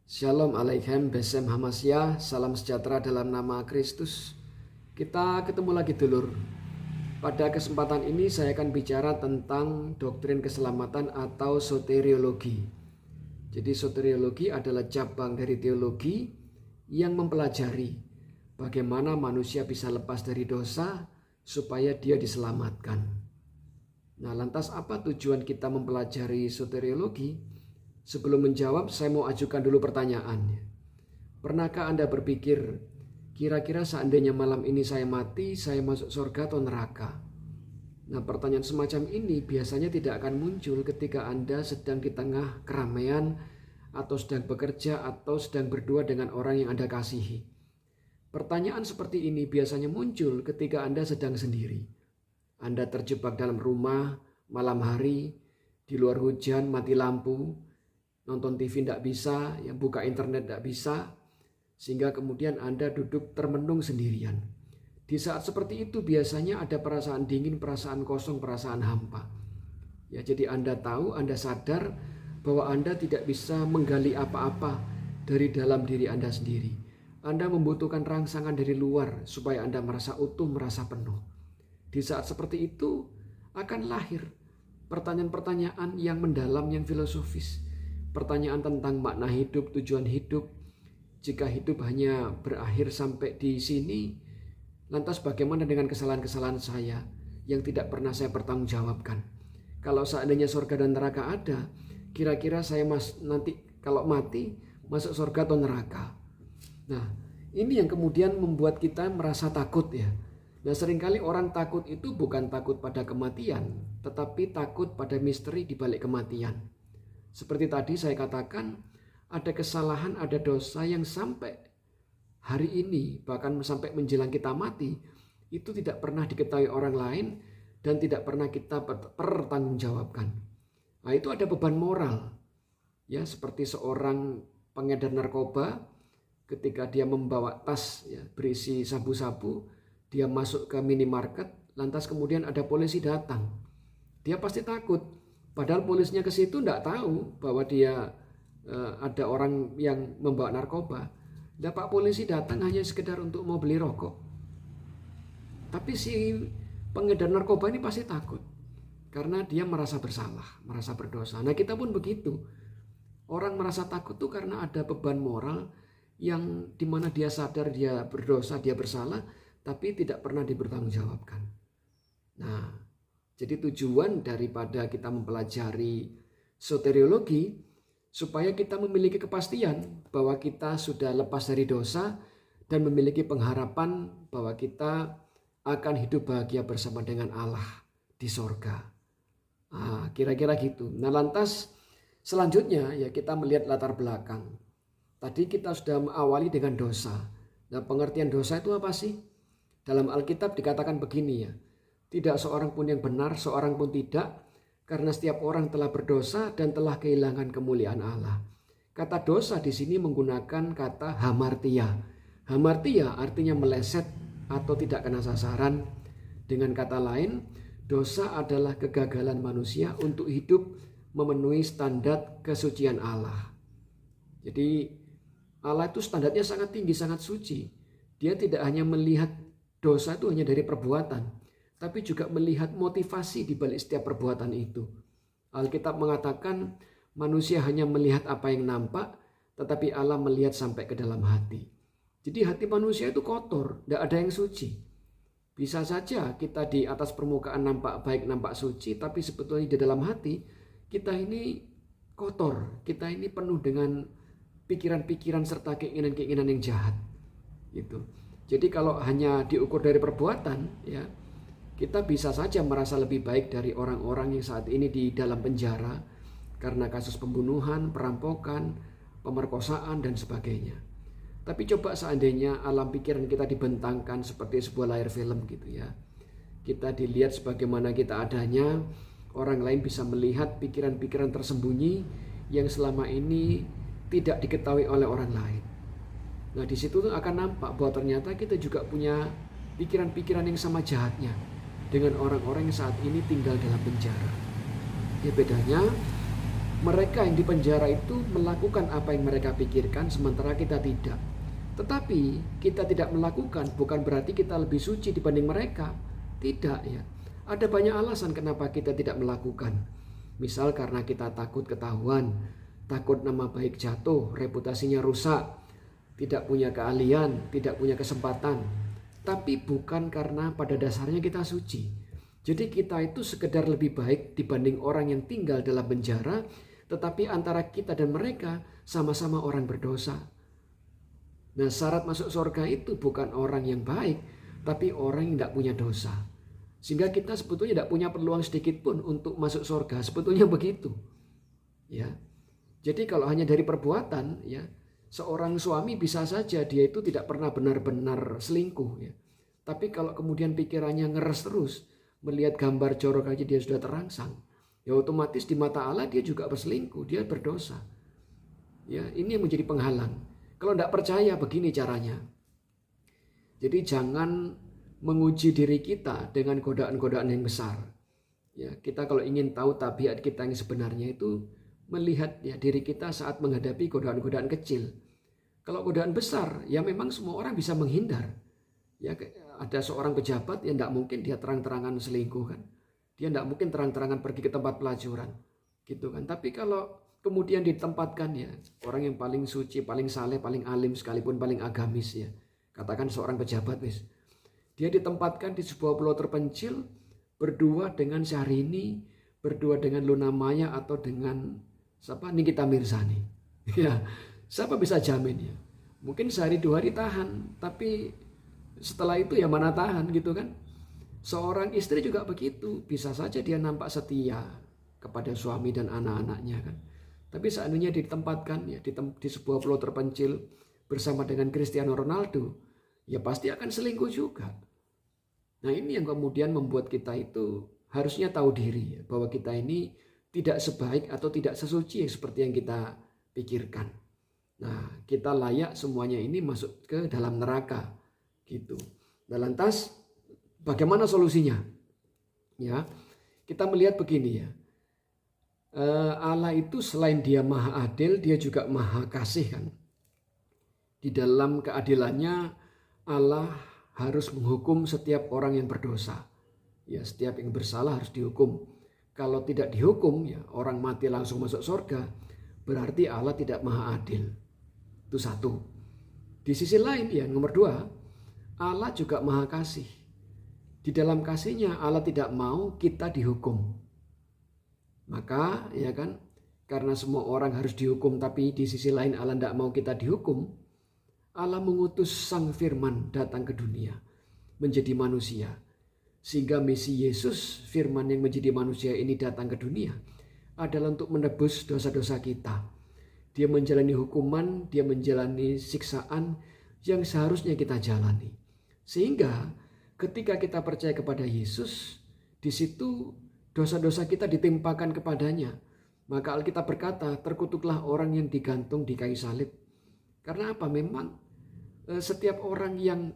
Shalom Aleichem, Besem Hamasya, salam sejahtera dalam nama Kristus. Kita ketemu lagi dulur. Pada kesempatan ini saya akan bicara tentang doktrin keselamatan atau soteriologi. Jadi soteriologi adalah cabang dari teologi yang mempelajari bagaimana manusia bisa lepas dari dosa supaya dia diselamatkan. Nah, lantas apa tujuan kita mempelajari soteriologi? Sebelum menjawab, saya mau ajukan dulu pertanyaan. Pernahkah Anda berpikir, kira-kira seandainya malam ini saya mati, saya masuk surga atau neraka? Nah, pertanyaan semacam ini biasanya tidak akan muncul ketika Anda sedang di tengah keramaian, atau sedang bekerja, atau sedang berdua dengan orang yang Anda kasihi. Pertanyaan seperti ini biasanya muncul ketika Anda sedang sendiri. Anda terjebak dalam rumah, malam hari, di luar hujan, mati lampu, nonton TV tidak bisa, buka internet tidak bisa, sehingga kemudian Anda duduk termenung sendirian. Di saat seperti itu biasanya ada perasaan dingin, perasaan kosong, perasaan hampa. Ya, jadi Anda tahu, Anda sadar bahwa Anda tidak bisa menggali apa-apa dari dalam diri Anda sendiri. Anda membutuhkan rangsangan dari luar supaya Anda merasa utuh, merasa penuh. Di saat seperti itu akan lahir pertanyaan-pertanyaan yang mendalam, yang filosofis. Pertanyaan tentang makna hidup, tujuan hidup. Jika hidup hanya berakhir sampai di sini, lantas bagaimana dengan kesalahan-kesalahan saya yang tidak pernah saya pertanggungjawabkan? Kalau seandainya surga dan neraka ada, kira-kira saya nanti kalau mati masuk surga atau neraka? Nah, ini yang kemudian membuat kita merasa takut ya. Nah, seringkali orang takut itu bukan takut pada kematian, tetapi takut pada misteri di balik kematian. Seperti tadi saya katakan, ada kesalahan, ada dosa yang sampai hari ini, bahkan sampai menjelang kita mati, itu tidak pernah diketahui orang lain dan tidak pernah kita pertanggungjawabkan. Nah, itu ada beban moral. Ya, seperti seorang pengedar narkoba ketika dia membawa tas ya, berisi sabu-sabu, dia masuk ke minimarket, lantas kemudian ada polisi datang. Dia pasti takut. Padahal polisnya ke situ tidak tahu bahwa dia ada orang yang membawa narkoba. Dan Pak polisi datang hanya sekedar untuk mau beli rokok. Tapi si pengedar narkoba ini pasti takut. Karena dia merasa bersalah, merasa berdosa. Nah, kita pun begitu. Orang merasa takut tuh karena ada beban moral yang dimana dia sadar dia berdosa, dia bersalah, tapi tidak pernah dipertanggungjawabkan. Nah, jadi tujuan daripada kita mempelajari soteriologi supaya kita memiliki kepastian bahwa kita sudah lepas dari dosa dan memiliki pengharapan bahwa kita akan hidup bahagia bersama dengan Allah di sorga. Nah, kira-kira gitu. Nah, lantas selanjutnya ya kita melihat latar belakang. Tadi kita sudah mengawali dengan dosa. Nah, pengertian dosa itu apa sih? Dalam Alkitab dikatakan begini ya. Tidak seorang pun yang benar, seorang pun tidak, karena setiap orang telah berdosa dan telah kehilangan kemuliaan Allah. Kata dosa di sini menggunakan kata hamartia. Hamartia artinya meleset atau tidak kena sasaran. Dengan kata lain, dosa adalah kegagalan manusia untuk hidup memenuhi standar kesucian Allah. Jadi Allah itu standarnya sangat tinggi, sangat suci. Dia tidak hanya melihat dosa itu hanya dari perbuatan, tapi juga melihat motivasi di balik setiap perbuatan itu. Alkitab mengatakan manusia hanya melihat apa yang nampak, tetapi Allah melihat sampai ke dalam hati. Jadi hati manusia itu kotor, tidak ada yang suci. Bisa saja kita di atas permukaan nampak baik, nampak suci, tapi sebetulnya di dalam hati kita ini kotor, kita ini penuh dengan pikiran-pikiran serta keinginan-keinginan yang jahat. Gitu. Jadi kalau hanya diukur dari perbuatan, ya, kita bisa saja merasa lebih baik dari orang-orang yang saat ini di dalam penjara karena kasus pembunuhan, perampokan, pemerkosaan, dan sebagainya. Tapi coba seandainya alam pikiran kita dibentangkan seperti sebuah layar film gitu ya. Kita dilihat sebagaimana kita adanya, orang lain bisa melihat pikiran-pikiran tersembunyi yang selama ini tidak diketahui oleh orang lain. Nah, di situ akan nampak bahwa ternyata kita juga punya pikiran-pikiran yang sama jahatnya dengan orang-orang yang saat ini tinggal dalam penjara. Ya, bedanya Mereka yang di penjara itu melakukan apa yang mereka pikirkan, sementara kita tidak. Tetapi kita tidak melakukan bukan berarti kita lebih suci dibanding mereka. Tidak ya. Ada banyak alasan kenapa kita tidak melakukan. Misal karena kita takut ketahuan, takut nama baik jatuh, reputasinya rusak, tidak punya keahlian, tidak punya kesempatan. Tapi bukan karena pada dasarnya kita suci. Jadi kita itu sekedar lebih baik dibanding orang yang tinggal dalam penjara, tetapi antara kita dan mereka sama-sama orang berdosa. Nah, syarat masuk surga itu bukan orang yang baik, tapi orang yang tidak punya dosa. Sehingga kita sebetulnya tidak punya peluang sedikit pun untuk masuk surga. Sebetulnya begitu. Ya. Jadi kalau hanya dari perbuatan, ya, seorang suami bisa saja dia itu tidak pernah benar-benar selingkuh. Ya. Tapi kalau kemudian pikirannya ngeres terus, melihat gambar jorok aja dia sudah terangsang, ya otomatis di mata Allah dia juga berselingkuh, dia berdosa. Ya, ini yang menjadi penghalang. Kalau tidak percaya begini caranya. Jadi jangan menguji diri kita dengan godaan-godaan yang besar. Ya, kita kalau ingin tahu tabiat kita yang sebenarnya itu melihat ya diri kita saat menghadapi godaan-godaan kecil. Kalau godaan besar, ya memang semua orang bisa menghindar. Ya, ada seorang pejabat yang tidak mungkin dia terang-terangan selingkuh kan. Dia tidak mungkin terang-terangan pergi ke tempat pelacuran. Gitu kan. Tapi kalau kemudian ditempatkan ya orang yang paling suci, paling saleh, paling alim sekalipun paling agamis ya. Katakan seorang pejabat wis. Dia ditempatkan di sebuah pulau terpencil berdua dengan Syahrini, berdua dengan Luna Maya atau dengan siapa? Nikita Mirzani. Ya, siapa bisa jamin ya? Mungkin sehari 2 hari tahan, tapi setelah itu ya mana tahan gitu kan. Seorang istri juga begitu, bisa saja dia nampak setia kepada suami dan anak-anaknya kan. Tapi seandainya ditempatkan ya di sebuah pulau terpencil bersama dengan Cristiano Ronaldo, ya pasti akan selingkuh juga. Nah, ini yang kemudian membuat kita itu harusnya tahu diri ya, bahwa kita ini tidak sebaik atau tidak sesuci seperti yang kita pikirkan. Nah, kita layak semuanya ini masuk ke dalam neraka gitu. Nah, lantas bagaimana solusinya? Ya, kita melihat begini ya. Allah itu selain dia maha adil, dia juga maha kasih kan. Di dalam keadilannya Allah harus menghukum setiap orang yang berdosa. Ya, setiap yang bersalah harus dihukum. Kalau tidak dihukum ya orang mati langsung masuk surga, berarti Allah tidak maha adil. Itu satu. Di sisi lain ya nomor 2, Allah juga maha kasih. Di dalam kasihnya Allah tidak mau kita dihukum. Maka ya kan, karena semua orang harus dihukum tapi di sisi lain Allah tidak mau kita dihukum, Allah mengutus Sang Firman datang ke dunia menjadi manusia. Sehingga misi Yesus, Firman yang menjadi manusia ini datang ke dunia adalah untuk menebus dosa-dosa kita. Dia menjalani hukuman, dia menjalani siksaan yang seharusnya kita jalani. Sehingga ketika kita percaya kepada Yesus, di situ dosa-dosa kita ditimpakan kepadanya. Maka Alkitab berkata, terkutuklah orang yang digantung di kayu salib. Karena apa? Memang setiap orang yang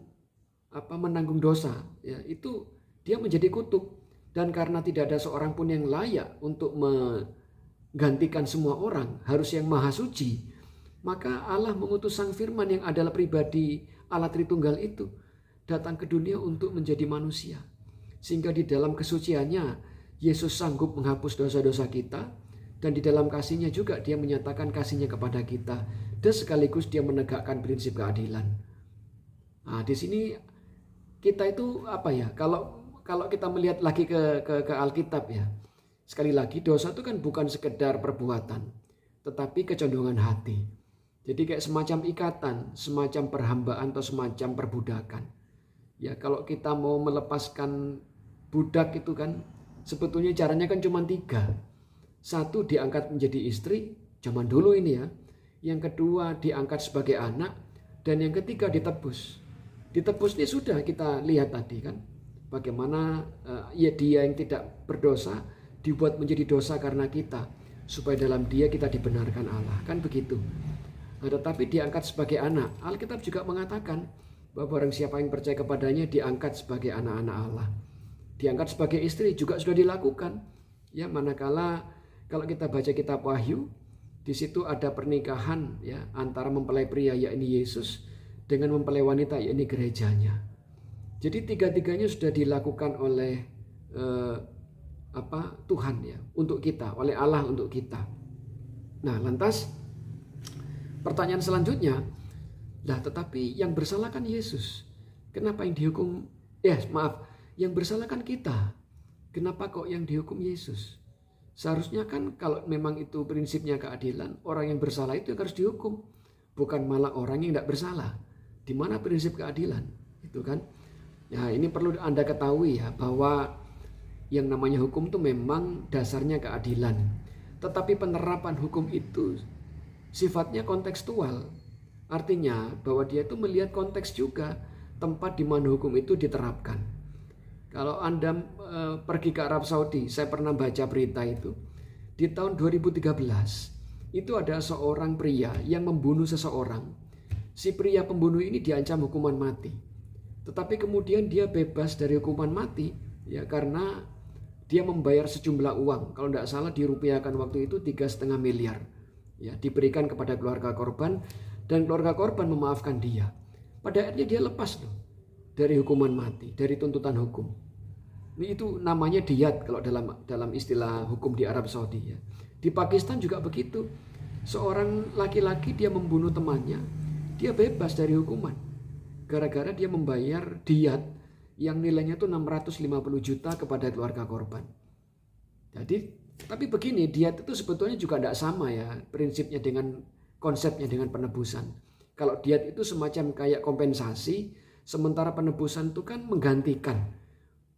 menanggung dosa, ya itu dia menjadi kutuk. Dan karena tidak ada seorang pun yang layak untuk menggantikan semua orang, harus yang maha suci, maka Allah mengutus Sang Firman yang adalah pribadi Allah Tritunggal itu datang ke dunia untuk menjadi manusia. Sehingga di dalam kesuciannya Yesus sanggup menghapus dosa-dosa kita, dan di dalam kasihnya juga dia menyatakan kasihnya kepada kita, dan sekaligus dia menegakkan prinsip keadilan. Nah, di sini kita itu kalau kita melihat lagi ke Alkitab ya, sekali lagi dosa itu kan bukan sekedar perbuatan, tetapi kecondongan hati. Jadi kayak semacam ikatan, semacam perhambaan atau semacam perbudakan. Ya, kalau kita mau melepaskan budak itu kan sebetulnya caranya kan cuma 3. 1, diangkat menjadi istri, zaman dulu ini ya. Yang kedua, diangkat sebagai anak. Dan yang ketiga, ditebus. Ditebus ini sudah kita lihat tadi kan. Bagaimana dia yang tidak berdosa dibuat menjadi dosa karena kita. Supaya dalam dia kita dibenarkan Allah. Kan begitu. Nah, tetapi diangkat sebagai anak. Alkitab juga mengatakan bahwa barang siapa yang percaya kepadanya diangkat sebagai anak-anak Allah. Diangkat sebagai istri juga sudah dilakukan. Ya, manakala Kalau kita baca kitab Wahyu, di situ ada pernikahan ya antara mempelai pria yakni Yesus dengan mempelai wanita yakni gerejanya. Jadi tiga-tiganya sudah dilakukan oleh Tuhan ya untuk kita, oleh Allah untuk kita. Nah, lantas pertanyaan selanjutnya, tetapi yang bersalah kan Yesus. Kenapa yang dihukum? Yang bersalah kan kita. Kenapa kok yang dihukum Yesus? Seharusnya kan kalau memang itu prinsipnya keadilan, orang yang bersalah itu yang harus dihukum, bukan malah orang yang tidak bersalah. Di mana prinsip keadilan? Itu kan? Ya, ini perlu Anda ketahui ya, bahwa yang namanya hukum itu memang dasarnya keadilan. Tetapi penerapan hukum itu sifatnya kontekstual. Artinya bahwa dia itu melihat konteks juga tempat di mana hukum itu diterapkan. Kalau Anda pergi ke Arab Saudi, saya pernah baca berita itu. Di tahun 2013, itu ada seorang pria yang membunuh seseorang. Si pria pembunuh ini diancam hukuman mati. Tetapi kemudian dia bebas dari hukuman mati ya karena dia membayar sejumlah uang. Kalau tidak salah dirupiahkan waktu itu 3,5 miliar. Ya, diberikan kepada keluarga korban dan keluarga korban memaafkan dia. Pada akhirnya dia lepas loh dari hukuman mati, dari tuntutan hukum. Ini itu namanya diyat kalau dalam istilah hukum di Arab Saudi ya. Di Pakistan juga begitu. Seorang laki-laki dia membunuh temannya, dia bebas dari hukuman. Gara-gara dia membayar diyat yang nilainya itu 650 juta kepada keluarga korban. Jadi, tapi begini, diyat itu sebetulnya juga tidak sama ya prinsipnya dengan konsepnya dengan penebusan. Kalau diyat itu semacam kayak kompensasi, sementara penebusan itu kan menggantikan.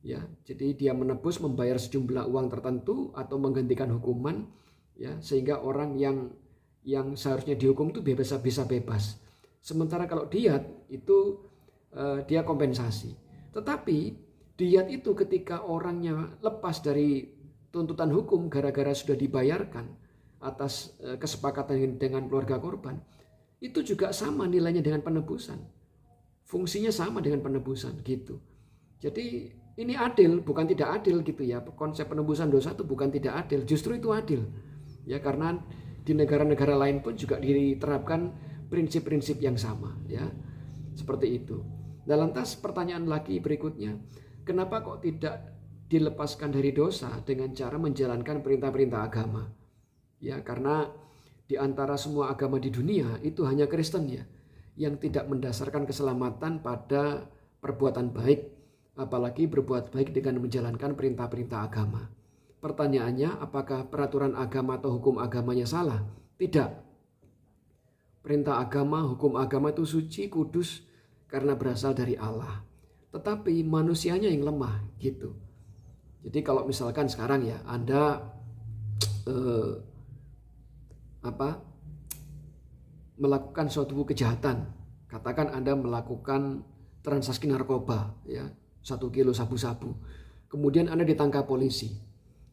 Ya, jadi dia menebus membayar sejumlah uang tertentu atau menggantikan hukuman ya sehingga orang yang seharusnya dihukum itu bisa bebas. Sementara kalau diyat itu dia kompensasi. Tetapi diyat itu ketika orangnya lepas dari tuntutan hukum gara-gara sudah dibayarkan atas kesepakatan dengan keluarga korban, itu juga sama nilainya dengan penebusan. Fungsinya sama dengan penebusan gitu. Jadi ini adil, bukan tidak adil gitu ya. Konsep penebusan dosa itu bukan tidak adil, justru itu adil. Ya karena di negara-negara lain pun juga diterapkan prinsip-prinsip yang sama ya. Seperti itu. Nah, lantas pertanyaan lagi berikutnya, kenapa kok tidak dilepaskan dari dosa dengan cara menjalankan perintah-perintah agama? Ya, karena di antara semua agama di dunia itu hanya Kristen ya yang tidak mendasarkan keselamatan pada perbuatan baik, apalagi berbuat baik dengan menjalankan perintah-perintah agama. Pertanyaannya, apakah peraturan agama atau hukum agamanya salah? Tidak. Perintah agama, hukum agama itu suci, kudus karena berasal dari Allah. Tetapi manusianya yang lemah gitu. Jadi kalau misalkan sekarang ya Anda melakukan suatu kejahatan, katakan Anda melakukan transaksi narkoba ya, 1 kilo sabu-sabu. Kemudian Anda ditangkap polisi.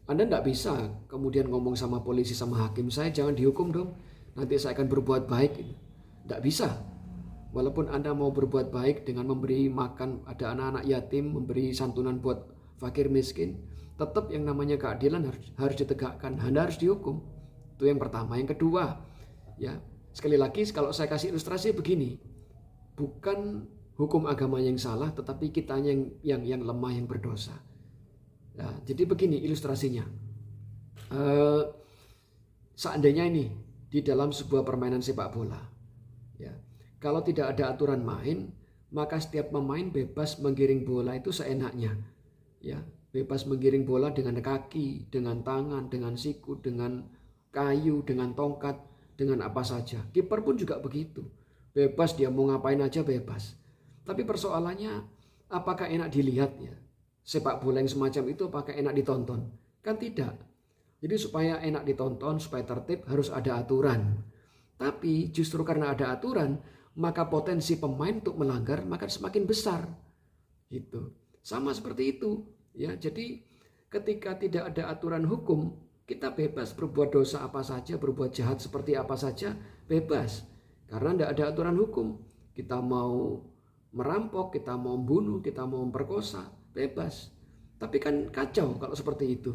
Anda tidak bisa kemudian ngomong sama polisi sama hakim, saya jangan dihukum dong, nanti saya akan berbuat baik. Tidak bisa. Walaupun Anda mau berbuat baik dengan memberi makan ada anak-anak yatim, memberi santunan buat fakir miskin, tetap yang namanya keadilan harus ditegakkan. Anda harus dihukum. Itu yang pertama. Yang kedua, ya sekali lagi kalau saya kasih ilustrasi begini, bukan hukum agama yang salah, tetapi kitanya yang lemah, yang berdosa. Ya, jadi begini ilustrasinya. Seandainya ini di dalam sebuah permainan sepak bola, ya, kalau tidak ada aturan main, maka setiap pemain bebas menggiring bola itu seenaknya, ya, bebas menggiring bola dengan kaki, dengan tangan, dengan siku, dengan kayu, dengan tongkat, dengan apa saja. Kiper pun juga begitu, bebas dia mau ngapain aja bebas. Tapi persoalannya, apakah enak dilihat ya? Sepak bola yang semacam itu apakah enak ditonton? Kan tidak. Jadi supaya enak ditonton, supaya tertib harus ada aturan. Tapi justru karena ada aturan, maka potensi pemain untuk melanggar maka semakin besar. Gitu. Sama seperti itu. Ya, jadi ketika tidak ada aturan hukum, kita bebas berbuat dosa apa saja, berbuat jahat seperti apa saja, bebas. Karena tidak ada aturan hukum. Kita mau merampok, kita mau membunuh, kita mau memperkosa, bebas. Tapi kan kacau kalau seperti itu.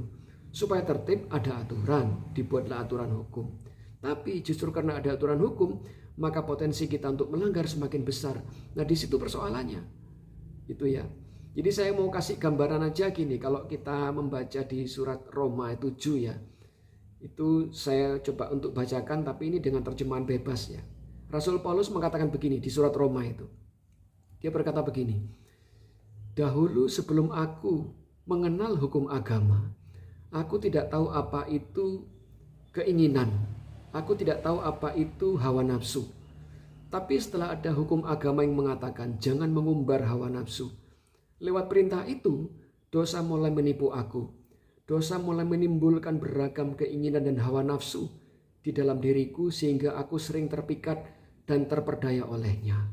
Supaya tertib ada aturan, dibuatlah aturan hukum. Tapi justru karena ada aturan hukum, maka potensi kita untuk melanggar semakin besar. Nah, di situ persoalannya. Itu ya. Jadi saya mau kasih gambaran aja gini, kalau kita membaca di surat Roma 7 ya. Itu saya coba untuk bacakan, tapi ini dengan terjemahan bebas ya. Rasul Paulus mengatakan begini di surat Roma itu. Dia berkata begini, dahulu sebelum aku mengenal hukum agama, aku tidak tahu apa itu keinginan. Aku tidak tahu apa itu hawa nafsu. Tapi setelah ada hukum agama yang mengatakan jangan mengumbar hawa nafsu, lewat perintah itu, dosa mulai menipu aku. Dosa mulai menimbulkan beragam keinginan dan hawa nafsu di dalam diriku sehingga aku sering terpikat dan terperdaya olehnya.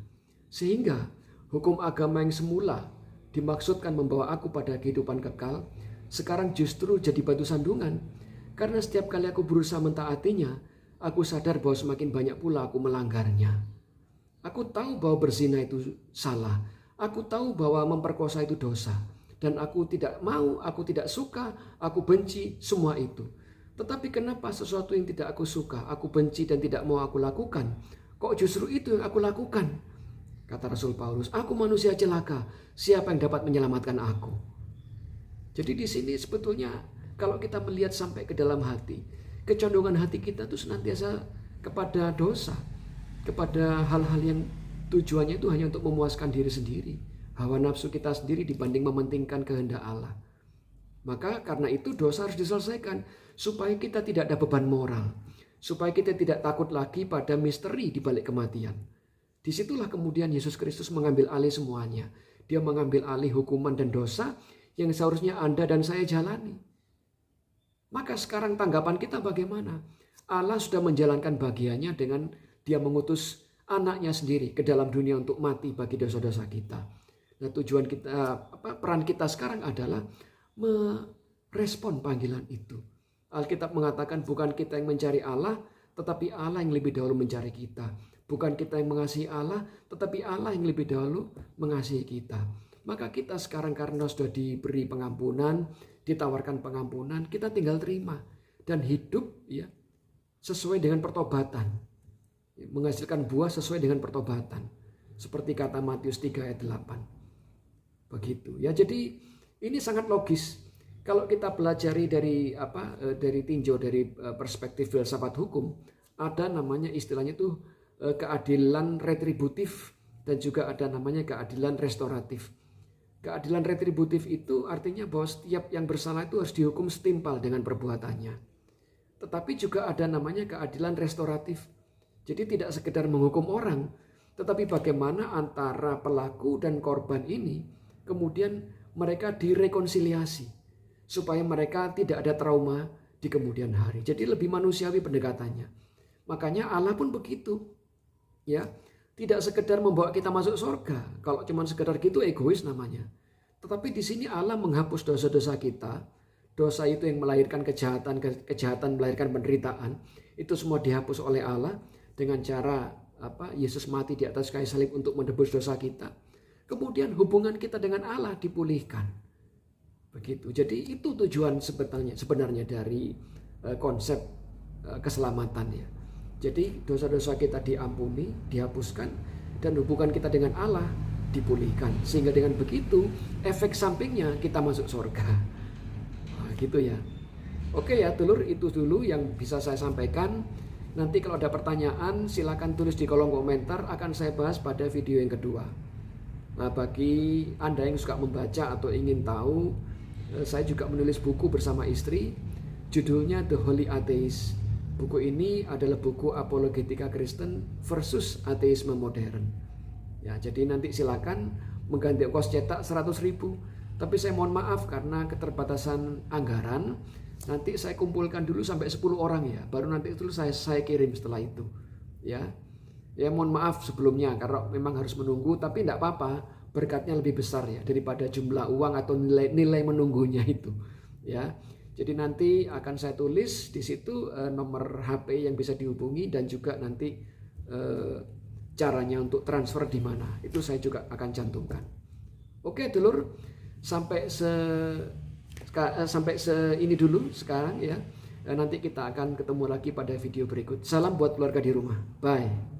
Sehingga hukum agama yang semula dimaksudkan membawa aku pada kehidupan kekal, sekarang justru jadi batu sandungan. Karena setiap kali aku berusaha mentaatinya, aku sadar bahwa semakin banyak pula aku melanggarnya. Aku tahu bahwa berzina itu salah. Aku tahu bahwa memperkosa itu dosa. Dan aku tidak mau, aku tidak suka, aku benci semua itu. Tetapi kenapa sesuatu yang tidak aku suka, aku benci dan tidak mau aku lakukan, kok justru itu yang aku lakukan? Kata Rasul Paulus, aku manusia celaka, siapa yang dapat menyelamatkan aku? Jadi di sini sebetulnya kalau kita melihat sampai ke dalam hati, kecondongan hati kita itu senantiasa kepada dosa, kepada hal-hal yang tujuannya itu hanya untuk memuaskan diri sendiri, hawa nafsu kita sendiri dibanding mementingkan kehendak Allah. Maka karena itu dosa harus diselesaikan supaya kita tidak ada beban moral, supaya kita tidak takut lagi pada misteri di balik kematian. Disitulah kemudian Yesus Kristus mengambil alih semuanya. Dia mengambil alih hukuman dan dosa yang seharusnya Anda dan saya jalani. Maka sekarang tanggapan kita bagaimana? Allah sudah menjalankan bagiannya dengan Dia mengutus anaknya sendiri ke dalam dunia untuk mati bagi dosa-dosa kita. Nah, tujuan kita, peran kita sekarang adalah merespon panggilan itu. Alkitab mengatakan bukan kita yang mencari Allah, tetapi Allah yang lebih dahulu mencari kita. Bukan kita yang mengasihi Allah, tetapi Allah yang lebih dahulu mengasihi kita. Maka kita sekarang karena sudah diberi pengampunan, ditawarkan pengampunan, kita tinggal terima dan hidup ya sesuai dengan pertobatan. Menghasilkan buah sesuai dengan pertobatan. Seperti kata Matius 3 ayat 8. Begitu ya. Jadi ini sangat logis. Kalau kita pelajari dari tinjau dari perspektif filsafat hukum, ada namanya istilahnya itu keadilan retributif dan juga ada namanya keadilan restoratif. Keadilan retributif itu artinya bahwa setiap yang bersalah itu harus dihukum setimpal dengan perbuatannya. Tetapi juga ada namanya keadilan restoratif. Jadi tidak sekedar menghukum orang, tetapi bagaimana antara pelaku dan korban ini kemudian mereka direkonsiliasi supaya mereka tidak ada trauma di kemudian hari. Jadi lebih manusiawi pendekatannya. Makanya Allah pun begitu. Ya, tidak sekedar membawa kita masuk surga. Kalau cuma sekedar gitu egois namanya. Tetapi di sini Allah menghapus dosa-dosa kita. Dosa itu yang melahirkan kejahatan, kejahatan melahirkan penderitaan. Itu semua dihapus oleh Allah dengan cara Yesus mati di atas kayu salib untuk menebus dosa kita. Kemudian hubungan kita dengan Allah dipulihkan. Begitu. Jadi itu tujuan sebenarnya dari konsep keselamatan ya. Jadi dosa-dosa kita diampuni, dihapuskan, dan hubungan kita dengan Allah dipulihkan. Sehingga dengan begitu efek sampingnya kita masuk surga. Nah, gitu ya. Oke ya dulur, itu dulu yang bisa saya sampaikan. Nanti kalau ada pertanyaan silakan tulis di kolom komentar, akan saya bahas pada video yang kedua. Nah, bagi Anda yang suka membaca atau ingin tahu, saya juga menulis buku bersama istri, judulnya The Holy Atheist. Buku ini adalah buku apologetika Kristen versus ateisme modern. Ya, jadi nanti silakan mengganti ongkos cetak 100.000. Tapi saya mohon maaf karena keterbatasan anggaran. Nanti saya kumpulkan dulu sampai 10 orang ya, baru nanti itu saya kirim setelah itu. Ya. Ya mohon maaf sebelumnya karena memang harus menunggu, tapi tidak apa-apa, berkatnya lebih besar ya daripada jumlah uang atau nilai menunggunya itu. Ya, jadi nanti akan saya tulis di situ nomor HP yang bisa dihubungi dan juga nanti caranya untuk transfer di mana itu saya juga akan cantumkan. Oke dulur, sampai sampai ini dulu sekarang ya. Nanti kita akan ketemu lagi pada video berikut. Salam buat keluarga di rumah. Bye.